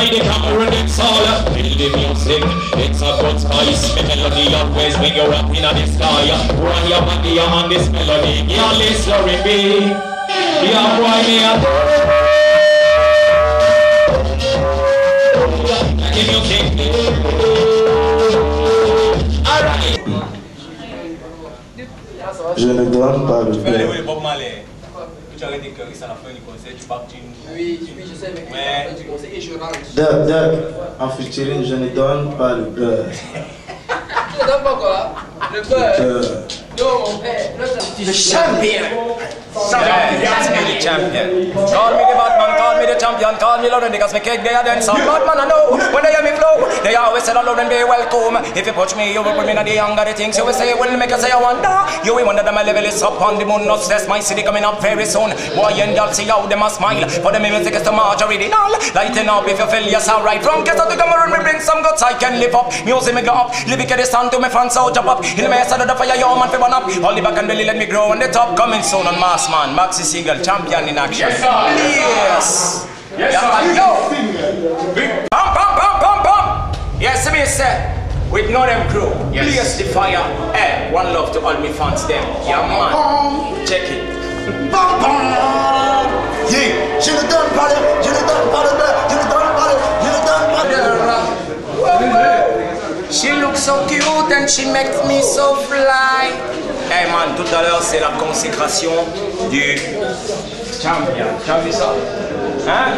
by the camera and it's all feel the music. It's a good spice. The melody always when you're up in the sky. Run your body on this melody. Y'all listen to me. Yeah, boy, me a the music. Alright. Je ne donne pas le cœur. Oui, Bob Marley. Tu aurais dit que c'est la fin du concert, tu pars Oui, je sais, mais à la fin du concert et je range. En featuring, je ne donne pas le beurre. Tu ne donnes pas quoi? Le beurre. Non, mon père. The champion. The champion. Call me the Batman, call me the champion, call me Lauren because me kick there then some Batman I know. When they hear me flow, they always say Lauren be welcome. If you push me, you will put me in the younger the things you will say will make you say I wonder. You will wonder that my level is up on the moon, not stress my city coming up very soon. Boy and y'all see how them a smile. For the music is the march original. Lighten up if you feel you're so right. From Kesa to Cameroon, me bring some guts I can live up. Music me go up, lyric the sound to me fans so jump up. In the mess of the fire, your man fi burn up. All the back and belly let me grow on the top. Coming soon on Mass Man, Maxi Single, champion in action. Yes, yes, yo. Pam, pam, pam, pam, pam. Yes, me say, with no them crew, yes. Blaze the fire. Hey, one love to all me fans them. Yeah, man. Check it. Bam, bam. Yeah, je ne donne pas le, je ne donne pas le beurre, je ne donne pas le, je ne donne pas le beurre. She looks so cute and she makes me so fly. Hey man, tout à l'heure c'est la consécration du champion. Tu as vu ça? Hein?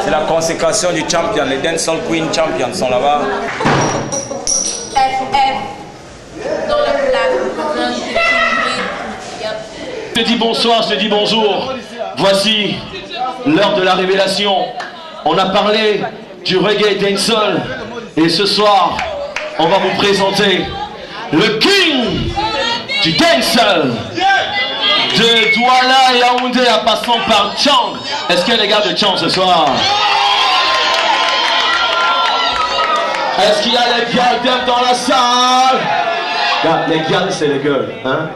C'est la consécration du champion. Les Dancehall Queen Champions sont là-bas. FF dans le plat. Je te dis bonsoir, je te dis bonjour. Voici l'heure de la révélation. On a parlé du reggae dancehall et ce soir, on va vous présenter le king du dancehall. De Douala et Yaoundé en passant par Tchang. Est-ce qu'il y a des gars de Tchang ce soir? Est-ce qu'il y a les gars dans la salle? Les gars, c'est les girls, hein?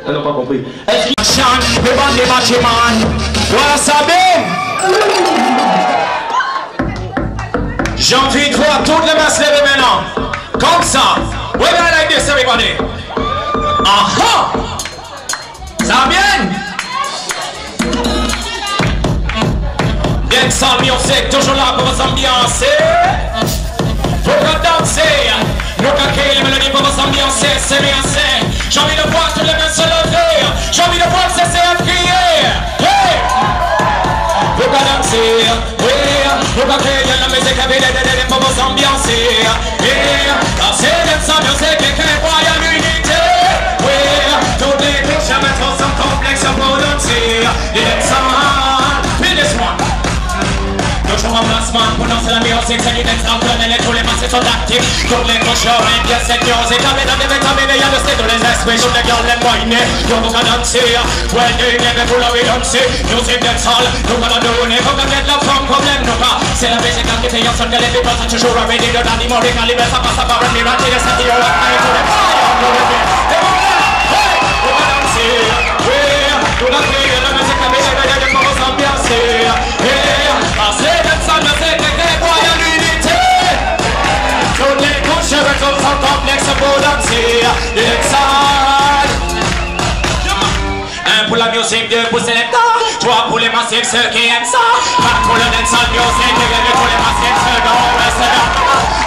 Elles n'ont pas compris. Est-ce qu'il chante le band des bâtiments? Voilà ça, j'ai envie de voir toutes les masses lever maintenant. Comme ça. We're gonna like this, everybody. Aha! Ça va bien? Dancehall music, toujours là pour vous ambiancer. Faut qu'on danse. Nous caquer les mélodies pour vous ambiancer, c'est bien c'est. J'ai envie de voir toutes les mains se lever. J'ai envie de voir ces CF crier. Hey! Faut qu'on danse. Faut qu'on crée la musique avec des pour vous ambiancer. Danser, dancehall music, et créer royal unité. Toutes les pitches à mettre ensemble complexes pour danser. Dancehall, feel this one. Toujours en placement pour danser la musique, c'est du dancehall colonel et tous les masses sont actifs. Toutes les cochons et bien cette musique, avec la vitamine, il y a le style de les esprits, toutes les girls les moyennes, nous vous allons danser. Ouais, il y a pour la vie danser, musique dancehall, nous allons donner, faut qu'on mette la forme, problème nous pas. C'est la musique qui fait en sorte que les people sont toujours ready, de la dimorée, quand les ça passe à part un miracle, et c'est dire, ouais, pour les fire, pour les fire. Et voilà, hey, on va danser, ouais, nous allons créer la musique avec des pour vous ambiancer. Passer dancehall music, et créer royal unité. Toutes les couches sont complexes pour danser. Dancehall. Un pour la musique, deux pour sélecteur, trois pour les massifs, ceux qui aiment ça. Quatre pour le dancehall music, et deux pour les massifs, ceux qui restent là.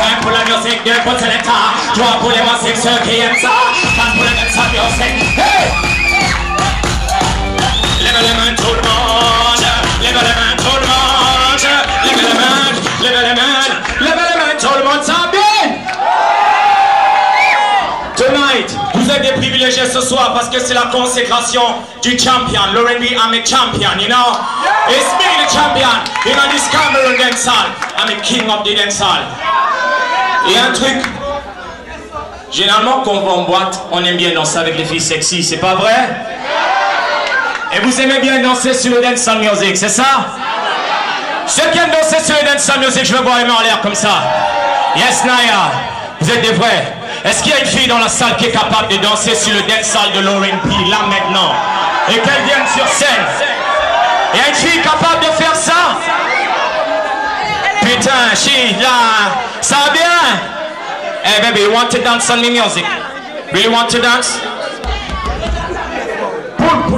Un pour la musique, deux pour sélecteur, trois pour les massifs, ceux qui aiment ça. Quatre pour le dancehall music. Hey! Lève les mains tout le monde, lève les mains tout le monde, lève les mains, lève les mains, lève les mains tout le monde, ça va bien? Tonight, vous êtes des privilégiés ce soir parce que c'est la consécration du champion, Lauren B. I'm a champion, you know? It's me the champion, you know this Cameroon dancehall, I'm the king of the dancehall. Et un truc, généralement quand on va en boîte, on aime bien danser avec les filles sexy, c'est pas vrai? Et vous aimez bien danser sur le dancehall music, c'est ça? Ceux qui aiment danser sur le dancehall music, je veux voir les mains en l'air comme ça. Yes, Naya, vous êtes des vrais. Est-ce qu'il y a une fille dans la salle qui est capable de danser sur le dancehall de Lauren P, là maintenant? Et qu'elle vienne sur scène? Il y a une fille capable de faire ça? putain, Sheila, ça va bien? Hey baby, you want to dance on the music? Really want to dance?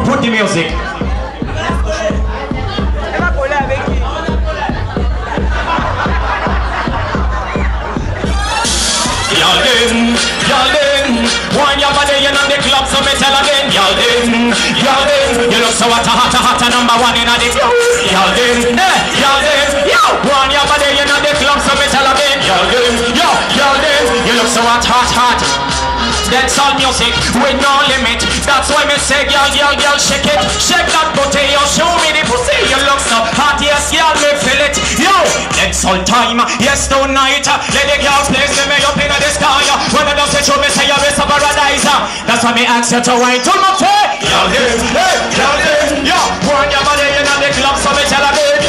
Put the music. Y'all in, one your body in the club, so me tell again, y'all in, you look so hot, number one in the club, y'all in, yo, one your body in the club, so me tell again, y'all in, you look so hot, That's all music with no limit. That's why me say, girl, shake it. Shake that booty, yo, show me the pussy. You look so hot, yes, girl, me feel it. Yo, that's all time, yes, tonight. Let the girl place me up in the sky. When I don't say to me, say you're a paradise. That's why me ask you to wine to my face. Y'all yo, one your body in the club, so me tell a bit.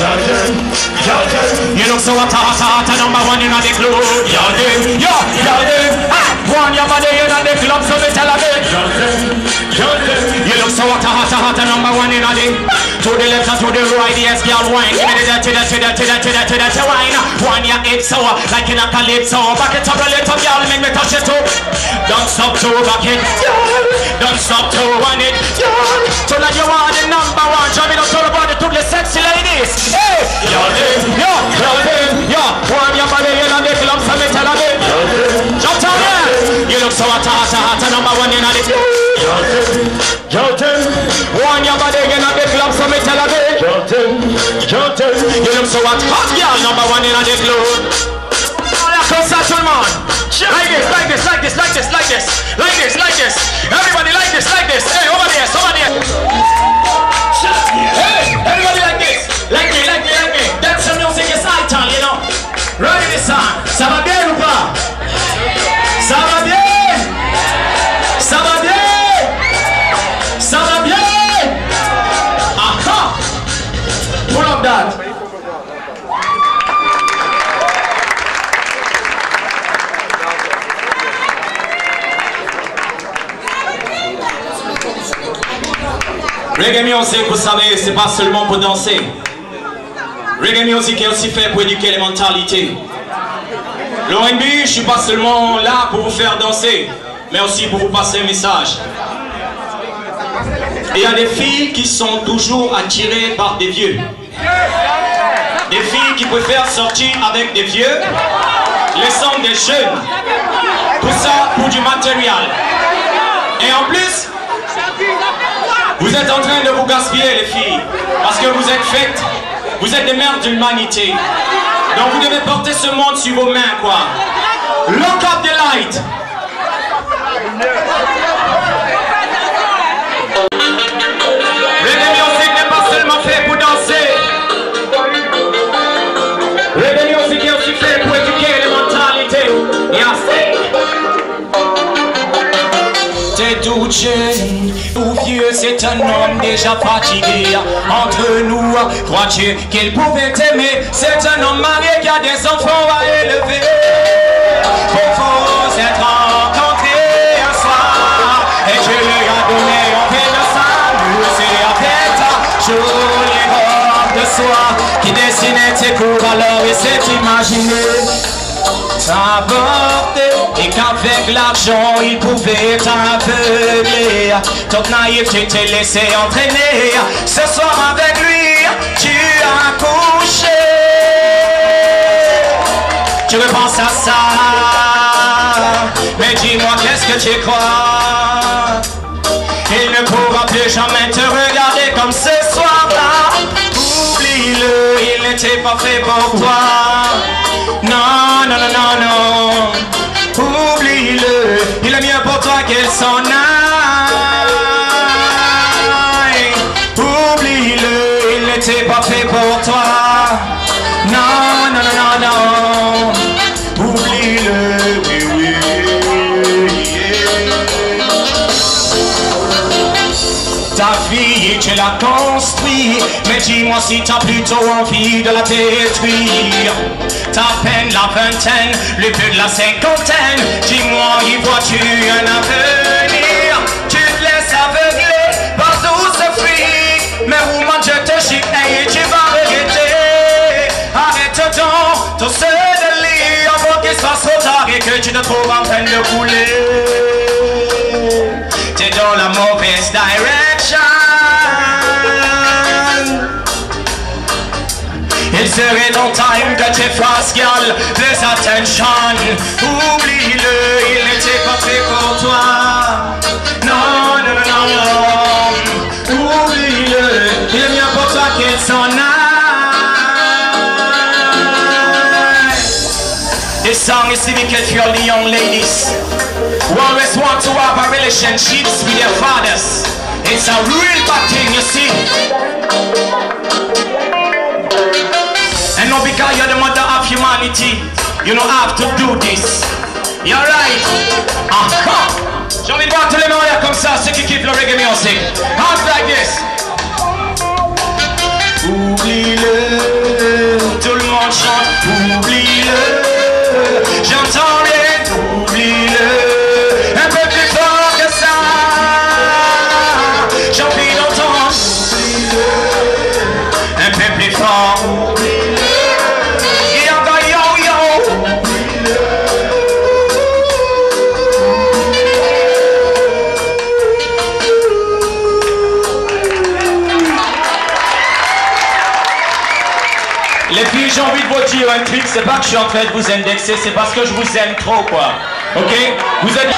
You look so hot, number one in the club. Yo, one your body in the club, so me tell a bit. You look so hot, number one in the. To the left and to the right, yes, girl, wine. Give me the wine. One your head sour, like in a calypso. Back it up a little, girl, make me touch it too. Don't stop to back it, don't stop to want it. So like you are the number one. Show me the total body to the sexy ladies. Hey, yo, one your body in the club, so me tell a bit. Jump down there. You look so hot, number one in the. One your body in the club, so me tell a bit. You look so hot, girl, number one in the club. Comme ça tout le monde. Like this. Everybody like this. Hey, over there. Hey, everybody like this. Like me. That's the music is ital, you know. Ready this song. Ça va bien ou pas? Ça va bien? Aha! Pull up that. Reggae music, vous savez, c'est pas seulement pour danser. Reggae music est aussi fait pour éduquer les mentalités. Le R&B, je suis pas seulement là pour vous faire danser, mais aussi pour vous passer un message. Et il y a des filles qui sont toujours attirées par des vieux. Des filles qui préfèrent sortir avec des vieux, laissant des jeunes. Tout ça pour du matériel. Et en plus, vous êtes en train de vous gaspiller les filles, parce que vous êtes faites, vous êtes des mères de l'humanité. Donc vous devez porter ce monde sur vos mains, quoi. Look up the light. Reggae music n'est pas seulement fait pour danser. Reggae music est aussi fait pour éduquer les mentalités. T'es tout jeune ou vieux, c'est un homme déjà fatigué. Entre nous, crois-tu qu'il pouvait t'aimer? C'est un homme marié qui a des enfants à élever. Faut s'être rencontrés un soir et tu lui as donné un peu de salut. C'est avec ta jolie robe de soie qui dessinait tes couleurs et s'est imaginé t'aborder, et qu'avec l'argent il pouvait t'aveugler. Ton naïf, tu t'es laissé entraîner. Ce soir avec lui tu as couché. Tu repenses à ça, mais dis-moi qu'est-ce que tu crois? Il ne pourra plus jamais te regarder comme ce soir-là. Oublie-le, il n'était pas fait pour toi. Non. Oublie-le, il est mieux pour toi qu'elle s'en aille. Oublie-le, il n'était pas fait pour toi. Non. Oublie-le, oui. Ta vie, tu l'as construite, mais dis-moi si t'as plutôt envie de la détruire. Ta peine, la vingtaine, le peu de la cinquantaine, dis-moi, y vois-tu un avenir? Tu te laisses aveugler par tout ce fric, mais woman, je te chie, et tu vas regretter. Arrête donc Tout ce délit avant qu'il soit trop tard et que tu te trouves en train de couler. T'es dans la mauvaise direction. Il serait ton time que tu fasses girl, plus attention. Oublie-le, il n'était pas fait pour toi. Non, non, non, non. Oublie-le, il est mieux pour toi qu'il s'en aille. This song is dedicated for all the young ladies who always want to have a relationships with their fathers. It's a real bad thing, you see. And not because you're the mother of humanity, you don't have to do this. You're right. J'ai envie de voir tous les mariages comme ça, ceux qui kiffent le reggae music. Hands like this. Oublie-le, tout le monde chante. Oublie-le. J'entends rien, oublie-le. Un peu plus fort que ça. J'en prie longtemps. Oublie-le. Un peu plus fort. Oublie-le. Yo, yo, yo. Oublie-le. Les filles, j'ai envie de vous dire un truc, c'est pas que je suis en train de vous indexer, c'est parce que je vous aime trop, quoi. Ok? Vous êtes...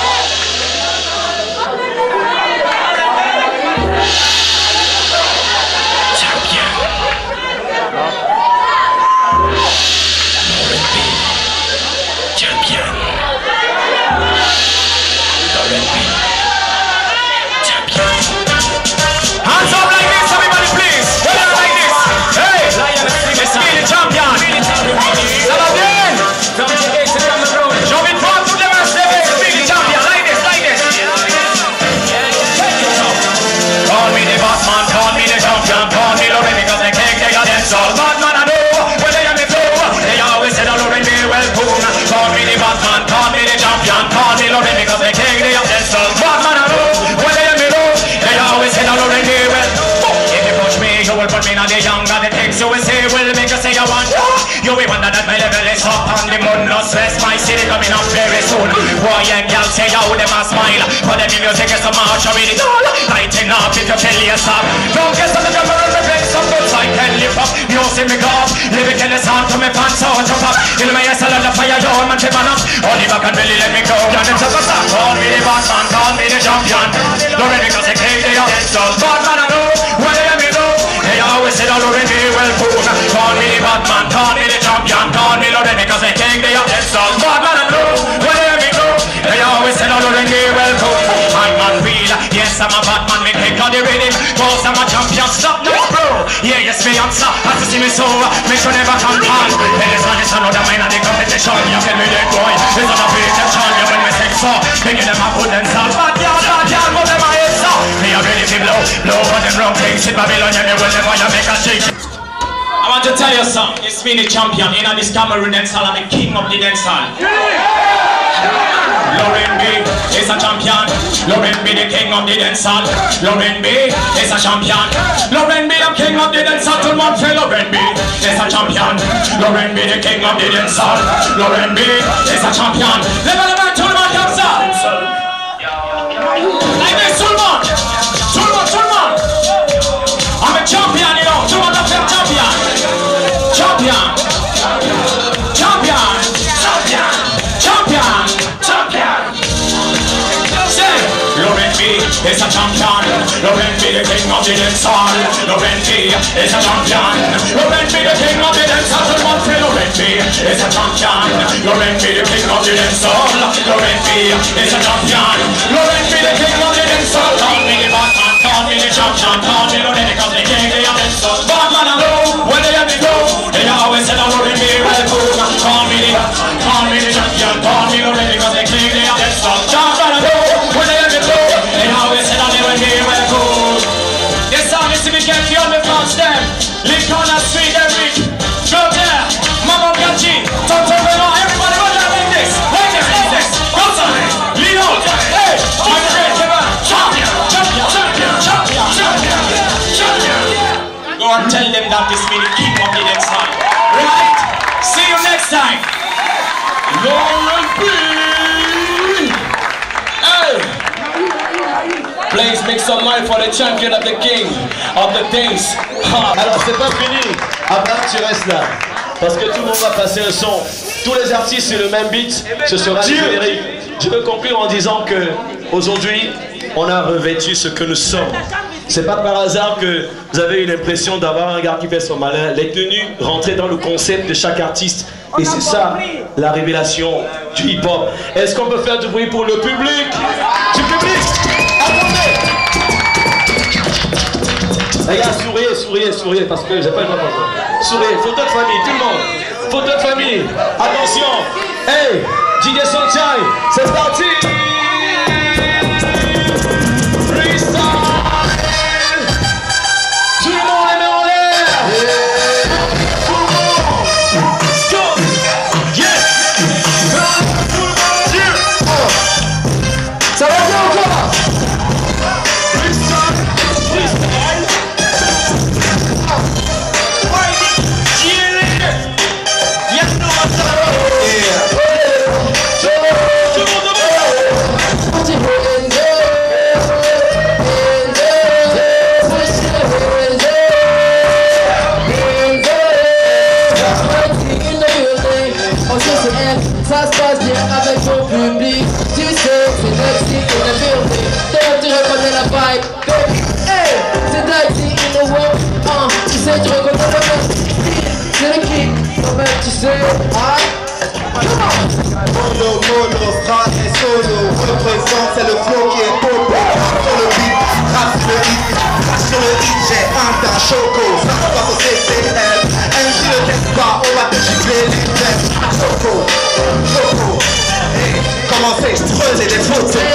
Champion. Champion. Champion. Hands up like this, everybody, please. Hands up like this. Hey! Let's be the champion. Ça va bien? J'ai envie de voir toutes les mains se lever. Let's be the champion. Like this, like this. Call me the boss man, call me the champion, call me Lauren because they can't take a dance all. Bad man I know, when they are me flow, they always say that Lauren be well cool. Call me the boss man, call me the champion, call me Lauren because they can't take a dance all. Bad man I know, when they are me low, they always say that Lauren be well. If you push me, you will put me on the young and the takes you will say, will make you say you want. You will wonder that my level is up on the moon. No stress, my city coming up very soon. Boy and girl say how them a smile, but then the music is so much of it all. Lighting up if you tell you stop. Don't get on the drummer and the bass some good side can lift up. You see me go up, lyric in the sound to me pants out jump up. In my ass I love the fire, you man to man up. Only back and really let me go. Down them top of stop. Call me the boss man, call me the champion. Don't ready because they can't they are so bad man I know, when they let me know. They always say that Lauren be well cool. Call me the bad man, call me the champion, call me Lauren because they can't they are so bad man I know, when they let me know. They always say that Lauren be well cool. I'm on real, yes I'm a bad man, me take all the rhythm. Cause I'm a champion, stop no bro. Yeah, yes me answer, as to see me so, me should never come on. There is another mind of the competition. You can be that boy, it's not a pretension. You when me say so, making them a good and sound. Bad y'all, but them a head so. Me a ready to blow for them wrong things. In Babylon, you will never you make a shake. I want to tell you something, it's me the champion. In this Cameroon dancehall, I'm the king of the dancehall. Lauren B is a champion. Lauren B the king of the dancehall. Lauren B is a champion. Lauren B the king of the dancehall. Tout le monde fait Lauren B is a champion. Lauren B the king of the dancehall. Lauren B is a champion. Levez les mains, tout le monde comme ça. Like this, tout le monde. Tout le monde, tout le monde. I'm a champion, you know. Tout le monde a fait champion. Champion. Champion. Champion. Champion. Champion. Say, Lauren B is a champion. Lauren B the king of the dancehall. Lauren B is a champion. Lauren B the king of the dancehall. Tout le monde fait Lauren B is a champion. Lauren B the king of the dancehall. Lauren B is a champion. Lauren B the king of the dancehall. Call me the boss man, call me the champion, call me Lauren because the king of the dancehall. Bad man I know, when they let me go, they always say that Lauren B well cool. Call me the champion, call me Lauren because the king of the dancehall. Champion I know, when they let me go, they always say that Lauren B well cool. This song is to be kept for the fans them. Lincoln and Sweet Eric, go there, Mama Gachi, Tonto Benoit, everybody go there like this, like this, like this. Go to it, lean out. Please make some noise for the champion of the king of the dance. Alors c'est pas fini. Abraham, tu restes là. Parce que tout le monde va passer le son. Tous les artistes sur le même beat. Ce sera le générique. Je veux conclure en disant que aujourd'hui, on a revêtu ce que nous sommes. C'est pas par hasard que vous avez eu l'impression d'avoir un gars qui fait son malin. Les tenues rentraient dans le concept de chaque artiste. Et c'est ça, la révélation du hip-hop. Est-ce qu'on peut faire du bruit pour le public? Du public! Attendez! Les gars, souriez, parce que j'ai pas le droit de souriez, photo de famille, tout le monde. Photo de famille. Attention! Hey! DJ Sunshine, c'est parti! Ça se passe bien avec ton public. Tu sais, c'est Dexy in the building. Donc tu reconnais la vibe. Hey, c'est Dexy in the world. Tu sais, tu reconnais le même. C'est le kick, toi-même tu sais. Mono, phrase et solo. Représente, c'est le flow qui est popo. Sur le beat, rap sur le hit. Sur le hit, j'ai un tas choco. Ça se passe au CCL. Si le teste pas, on va te gifler les têtes. Choco, choco. Hey, commencez, creuser des photos.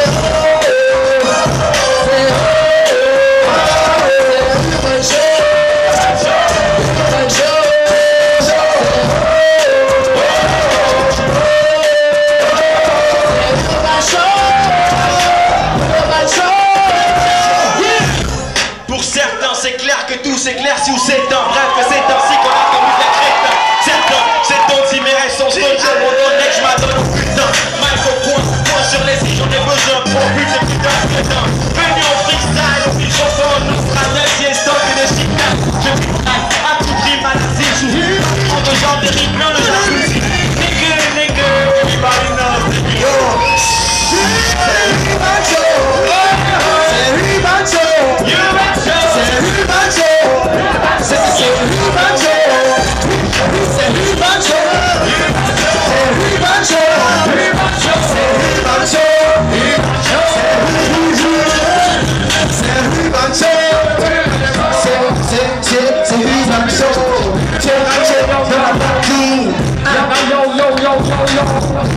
Pour certains, c'est clair que tout s'éclaircit ou s'éteint. Bref, que c'est ainsi qu'on a commis la crétin. Certains, c'est ton mais son stone. J'abandonne et que je m'adonne au putain. Mike au point sur les îles, j'en ai besoin pour but de putain. Venu en freestyle, au microphone, nos stratégies et stock et des chicanes. Je freestyle à tout prix, mal assis, je suis en deux genres de rythme, le jalousie. Nigga, everybody knows the deal.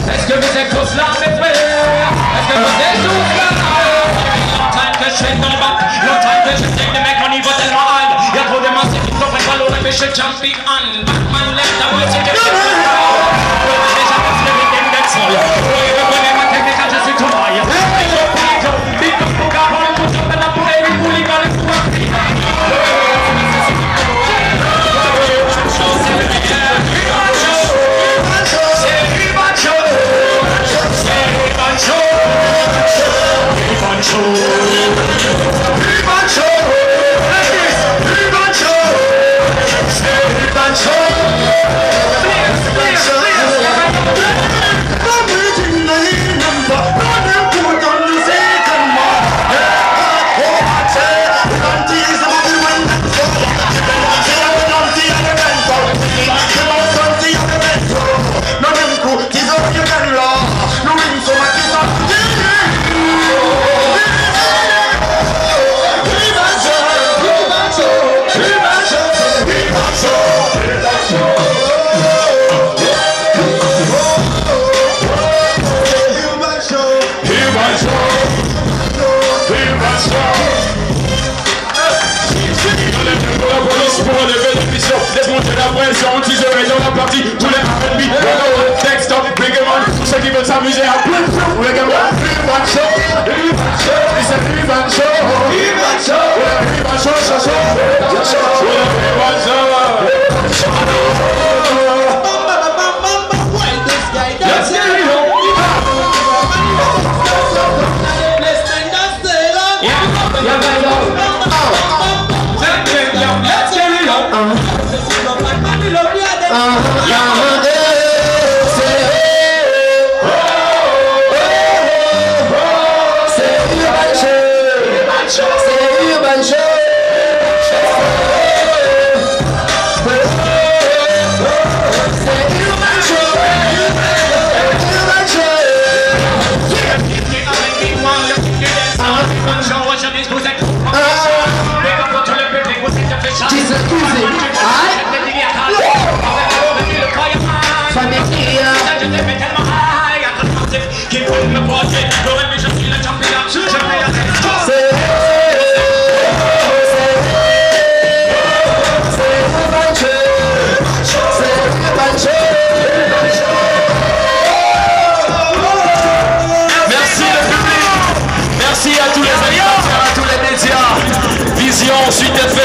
Est-ce que vous êtes tous là, mes frères? Est-ce que vous êtes tous là? Longtemps que je suis dans le bac, longtemps que je sais que les mecs mon niveau tellement high. Y'a trop de masse qui comprennent pas l'eau, mais je champion. Batman left the way, c'est que je suis déjà passé le game d'être seul. Oui, je connais ma technique, je suis tout maille. Big up pour Garon, pour Jean Bella, pour Eric, pour les gars, les pouvoirs. Tous les R&B, texte, bring them on. Tous ceux qui veulent s'amuser à plein de choses. Les gars, Urban Show, c'est Urban Show, Urban Show. t'aimais tellement high, à Atlantique, qui peut me porter. L'OM, je suis le champion, je vais arrêter. Merci le public, merci à tous les animateurs, à tous les médias. Vision, Suite FM.